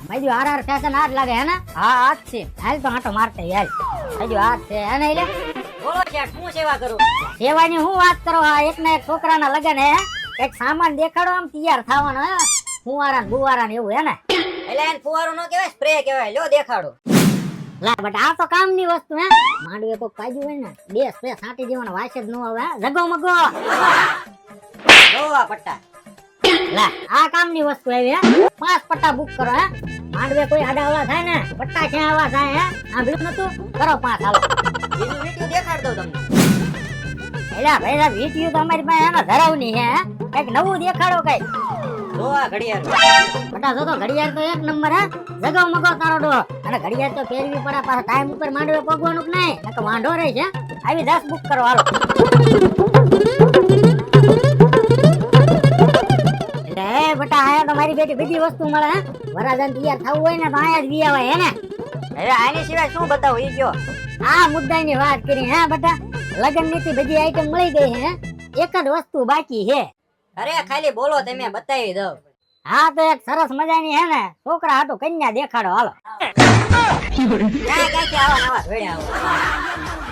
બાજુ R fashion આજ લાગે હે ને? હા આજ છે. હાલ તો આટો મારતે હાલ. બાજુ આજ છે હે ને એટલે બોલો શેઠ, હું સેવા કરું? સેવાની હું વાત કરો? આ એક ના એક છોકરાના લગન હે, એક સામાન દેખાડો આમ તૈયાર થવાનો હે, ફુવારા ને બુવારા ને એવું હે ને. એટલે એને ફુવારો નો કહેવાય, સ્પ્રે કહેવાય. લ્યો દેખાડો. લા બટ આ તો કામની વસ્તુ હે. માંડવે કોક કાજુ હોય ને, બે સ્પ્રે છાંટી દેવાનો, વાસ જ ન આવે હે. જગો મગો જોવા પટ્ટા. લા આ કામની વસ્તુ આવી હે. 5 પટ્ટા બુક કરો હે. માંડવે કોઈ આડાવડા થાય ને, પટ્ટા ક્યાં આવા થાય હે? આ ભીડ નતું કરો 5 હાલો. બીજું વીડિયો દેખાડ દઉં તમને. એલા ભાઈ વીટીયુ તો અમારી પાસે એનો ધરાવની હે. કઈક નવું દેખાડો કઈ. જોવા ઘડિયાળ. બટા જો તો ઘડિયાળ તો એક નંબર હે. જગાવ મગો તારો ડો. અને ઘડિયાળ તો પહેરવી પડે, પાછા ટાઈમ ઉપર માંડવે પગવાનું કે નહીં, નકર વાંઢો રહી છે. આવી 10 બુક કરો હાલો. એટલે બટા આયા તો મારી બેટી બીજી વસ્તુ મળે હે. વરાજાને તૈયાર થવું હોય ને તો આયા જ વી આવે હે ને. હવે આની સિવાય શું બતાવું ઈ કયો? આ મુદ્દાની વાત કરી હે બટા. લગન ની બધી આઈટમ મળી ગઈ હે, એક જ વસ્તુ બાકી હે. અરે ખાલી બોલો, તમે બતાવી દઉં. હા તો એક સરસ મજાની હે ને છોકરા હાટુ કન્યા દેખાડો હાલો. ક્યાંથી આવા નવા જોડ્યા આવો.